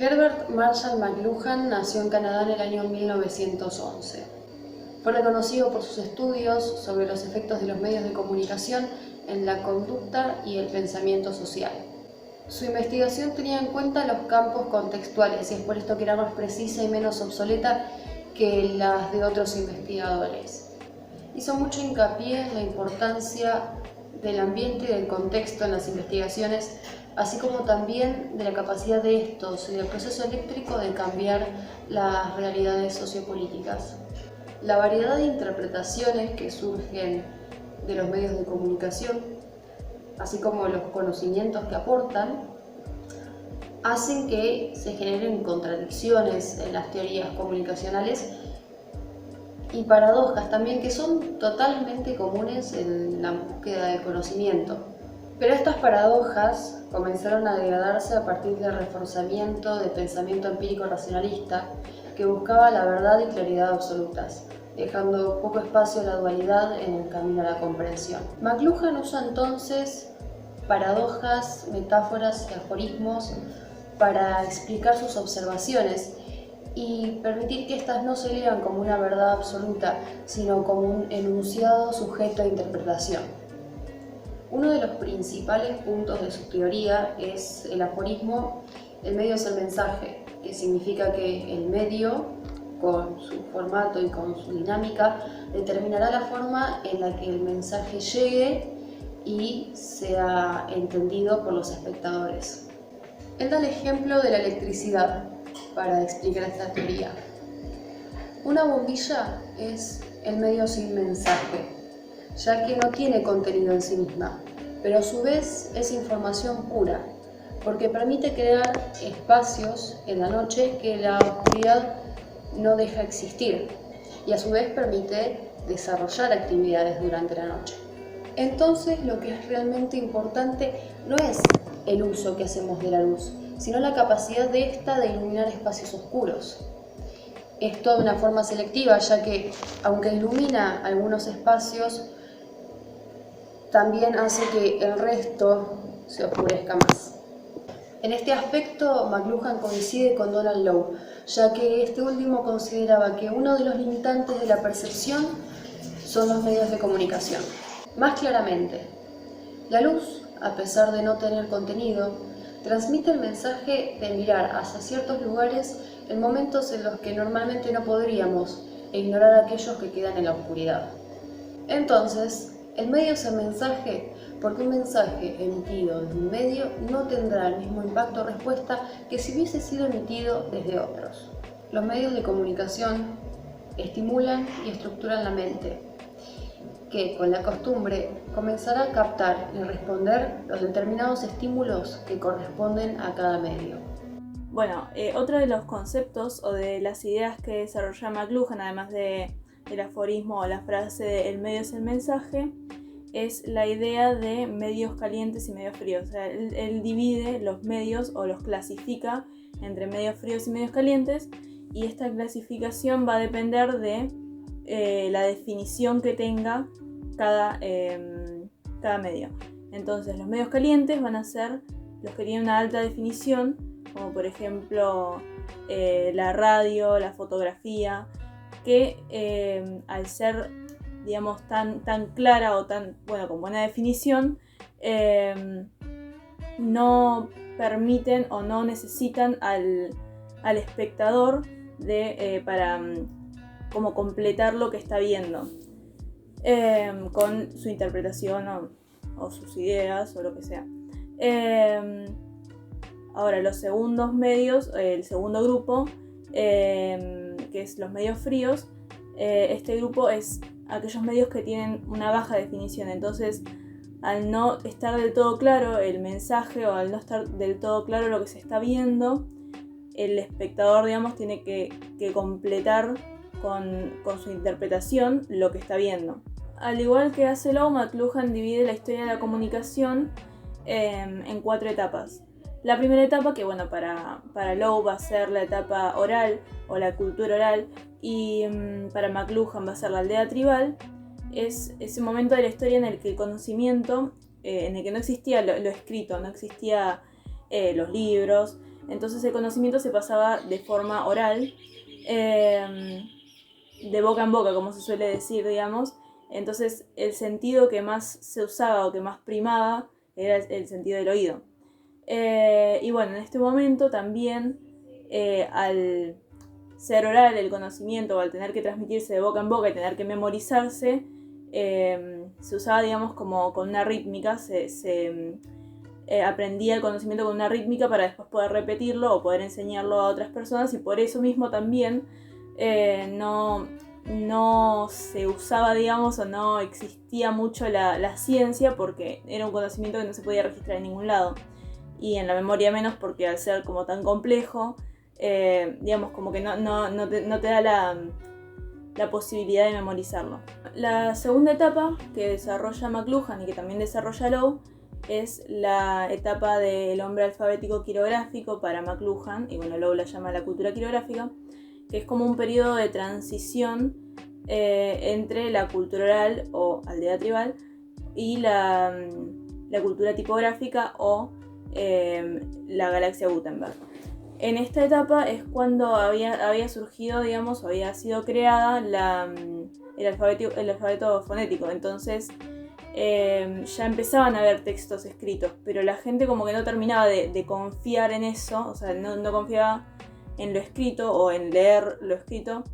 Herbert Marshall McLuhan nació en Canadá en el año 1911. Fue reconocido por sus estudios sobre los efectos de los medios de comunicación en la conducta y el pensamiento social. Su investigación tenía en cuenta los campos contextuales y es por esto que era más precisa y menos obsoleta que las de otros investigadores. Hizo mucho hincapié en la importancia del ambiente y del contexto en las investigaciones, así como también de la capacidad de estos y del proceso eléctrico de cambiar las realidades sociopolíticas. La variedad de interpretaciones que surgen de los medios de comunicación, así como los conocimientos que aportan, hacen que se generen contradicciones en las teorías comunicacionales y paradojas también que son totalmente comunes en la búsqueda del conocimiento. Pero estas paradojas comenzaron a degradarse a partir del reforzamiento del pensamiento empírico racionalista que buscaba la verdad y claridad absolutas, dejando poco espacio a la dualidad en el camino a la comprensión. McLuhan usa entonces paradojas, metáforas y aforismos para explicar sus observaciones y permitir que éstas no se lean como una verdad absoluta, sino como un enunciado sujeto a interpretación. Uno de los principales puntos de su teoría es el aforismo: el medio es el mensaje, que significa que el medio, con su formato y con su dinámica, determinará la forma en la que el mensaje llegue y sea entendido por los espectadores. Él da el ejemplo de la electricidad para explicar esta teoría. Una bombilla es el medio sin mensaje, ya que no tiene contenido en sí misma, pero a su vez es información pura, porque permite crear espacios en la noche que la oscuridad no deja existir, y a su vez permite desarrollar actividades durante la noche. Entonces, lo que es realmente importante no es el uso que hacemos de la luz, sino la capacidad de esta de iluminar espacios oscuros. Esto de una forma selectiva, ya que, aunque ilumina algunos espacios, también hace que el resto se oscurezca más. En este aspecto, McLuhan coincide con Donald Low, ya que este último consideraba que uno de los limitantes de la percepción son los medios de comunicación. Más claramente, la luz, a pesar de no tener contenido, transmite el mensaje de mirar hacia ciertos lugares en momentos en los que normalmente no podríamos, e ignorar a aquellos que quedan en la oscuridad. Entonces, el medio es el mensaje porque un mensaje emitido desde un medio no tendrá el mismo impacto o respuesta que si hubiese sido emitido desde otros. Los medios de comunicación estimulan y estructuran la mente, que con la costumbre comenzará a captar y responder los determinados estímulos que corresponden a cada medio. Bueno, otro de los conceptos o de las ideas que desarrolla McLuhan, además del aforismo o la frase de el medio es el mensaje, es la idea de medios calientes y medios fríos. O sea, él divide los medios o los clasifica entre medios fríos y medios calientes, y esta clasificación va a depender de la definición que tenga cada medio. Entonces, los medios calientes van a ser los que tienen una alta definición, como por ejemplo la radio, la fotografía, que al ser, digamos, tan clara o con buena definión, no permiten o no necesitan al espectador para como completar lo que está viendo con su interpretación o sus ideas o lo que sea. Ahora, los segundos medios, el segundo grupo, que es los medios fríos, este grupo es aquellos medios que tienen una baja definición. Entonces, al no estar del todo claro el mensaje o al no estar del todo claro lo que se está viendo, el espectador, digamos, tiene que completar con su interpretación lo que está viendo. Al igual que hace Low, McLuhan divide la historia de la comunicación en 4 etapas. La primera etapa, que bueno, para Low va a ser la etapa oral o la cultura oral, y para McLuhan va a ser la aldea tribal, es ese momento de la historia en el que el conocimiento, en el que no existía lo escrito, no existía los libros, Entonces el conocimiento se pasaba de forma oral, de boca en boca, como se suele decir, digamos. Entonces el sentido que más se usaba o que más primaba era el sentido del oído. Y bueno, en este momento también, al ser oral el conocimiento, o al tener que transmitirse de boca en boca y tener que memorizarse, se usaba, digamos, como con una rítmica, se aprendía el conocimiento con una rítmica para después poder repetirlo o poder enseñarlo a otras personas, y por eso mismo también no se usaba, digamos, o no existía mucho la ciencia, porque era un conocimiento que no se podía registrar en ningún lado, y en la memoria menos, porque al ser como tan complejo, digamos, como que no te da la posibilidad de memorizarlo. La segunda etapa que desarrolla McLuhan y que también desarrolla Lowe es la etapa del hombre alfabético quirográfico para McLuhan, y bueno, Lowe la llama la cultura quirográfica, que es como un periodo de transición entre la cultura oral o aldea tribal y la cultura tipográfica o la galaxia Gutenberg. En esta etapa es cuando había surgido, digamos, o había sido creada el alfabeto fonético. Entonces ya empezaban a haber textos escritos, pero la gente como que no terminaba de confiar en eso, o sea, no confiaba en lo escrito o en leer lo escrito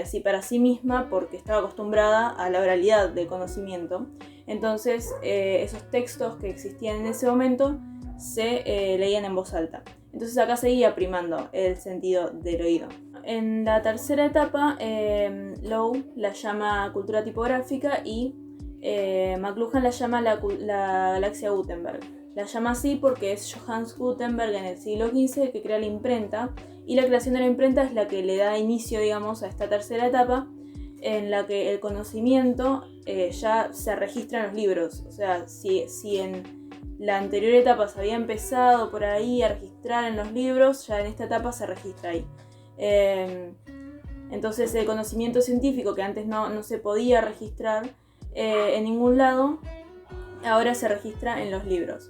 así para sí misma, porque estaba acostumbrada a la oralidad del conocimiento. Entonces esos textos que existían en ese momento se leían en voz alta. Entonces acá seguía primando el sentido del oído. En la tercera etapa, Lowe la llama cultura tipográfica y McLuhan la llama la galaxia Gutenberg. La llama así porque es Johannes Gutenberg en el siglo XV el que crea la imprenta, y la creación de la imprenta es la que le da inicio, digamos, a esta tercera etapa, en la que el conocimiento ya se registra en los libros. O sea, si en la anterior etapa se había empezado por ahí a registrar en los libros, ya en esta etapa se registra ahí. Entonces el conocimiento científico, que antes no se podía registrar en ningún lado, ahora se registra en los libros.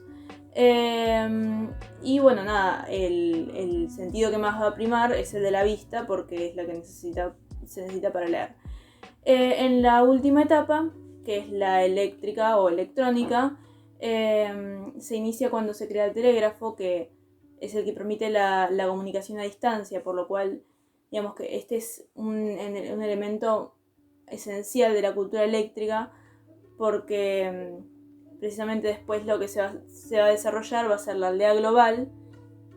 Y bueno, nada, el sentido que más va a primar es el de la vista, porque es la que se necesita para leer. En la última etapa, que es la eléctrica o electrónica, se inicia cuando se crea el telégrafo, que es el que permite la comunicación a distancia, por lo cual, digamos que este es un elemento esencial de la cultura eléctrica, porque precisamente después lo que se va a desarrollar va a ser la aldea global,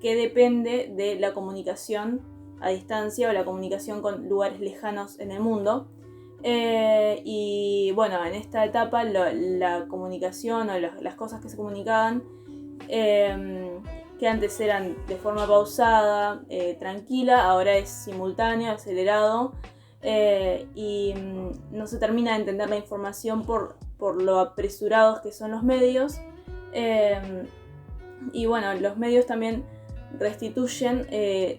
que depende de la comunicación a distancia o la comunicación con lugares lejanos en el mundo. Y bueno, en esta etapa la comunicación o las cosas que se comunicaban, que antes eran de forma pausada, tranquila, ahora es simultáneo, acelerado, y no se termina de entender la información por lo apresurados que son los medios. Y bueno, los medios también restituyen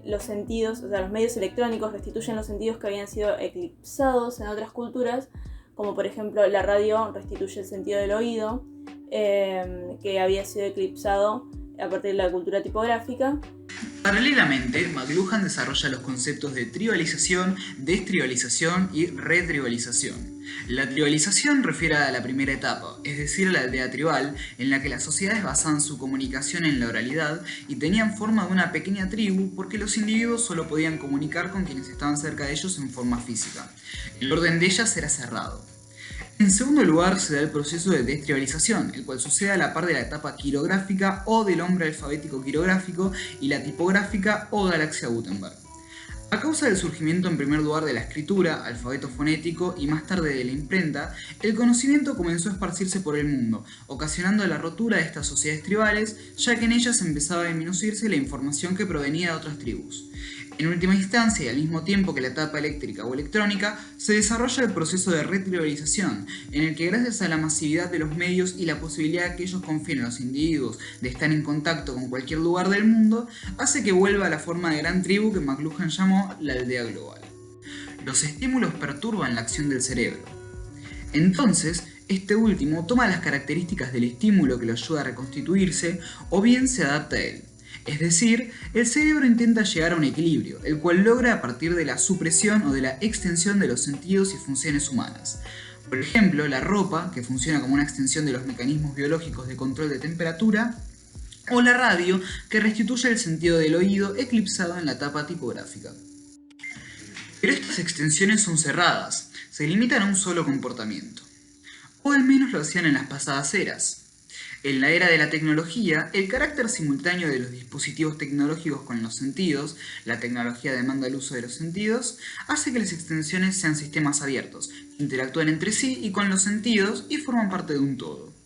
los sentidos, o sea, los medios electrónicos restituyen los sentidos que habían sido eclipsados en otras culturas, como por ejemplo la radio restituye el sentido del oído, que había sido eclipsado a partir de la cultura tipográfica. Paralelamente, McLuhan desarrolla los conceptos de tribalización, destribalización y retribalización. La tribalización refiere a la primera etapa, es decir, a la aldea tribal, en la que las sociedades basaban su comunicación en la oralidad y tenían forma de una pequeña tribu, porque los individuos solo podían comunicar con quienes estaban cerca de ellos en forma física. El orden de ellas era cerrado. En segundo lugar, se da el proceso de destribalización, el cual sucede a la par de la etapa quirográfica o del hombre alfabético quirográfico y la tipográfica o galaxia Gutenberg. A causa del surgimiento en primer lugar de la escritura, alfabeto fonético y más tarde de la imprenta, el conocimiento comenzó a esparcirse por el mundo, ocasionando la rotura de estas sociedades tribales, ya que en ellas empezaba a disminuirse la información que provenía de otras tribus. En última instancia, y al mismo tiempo que la etapa eléctrica o electrónica, se desarrolla el proceso de retribalización, en el que gracias a la masividad de los medios y la posibilidad que ellos confíen a los individuos de estar en contacto con cualquier lugar del mundo, hace que vuelva a la forma de gran tribu que McLuhan llamó la aldea global. Los estímulos perturban la acción del cerebro. Entonces, este último toma las características del estímulo que lo ayuda a reconstituirse o bien se adapta a él. Es decir, el cerebro intenta llegar a un equilibrio, el cual logra a partir de la supresión o de la extensión de los sentidos y funciones humanas. Por ejemplo, la ropa, que funciona como una extensión de los mecanismos biológicos de control de temperatura, o la radio, que restituye el sentido del oído eclipsado en la tapa tipográfica. Pero estas extensiones son cerradas, se limitan a un solo comportamiento. O al menos lo hacían en las pasadas eras. En la era de la tecnología, el carácter simultáneo de los dispositivos tecnológicos con los sentidos, la tecnología demanda el uso de los sentidos, hace que las extensiones sean sistemas abiertos, que interactúan entre sí y con los sentidos y forman parte de un todo.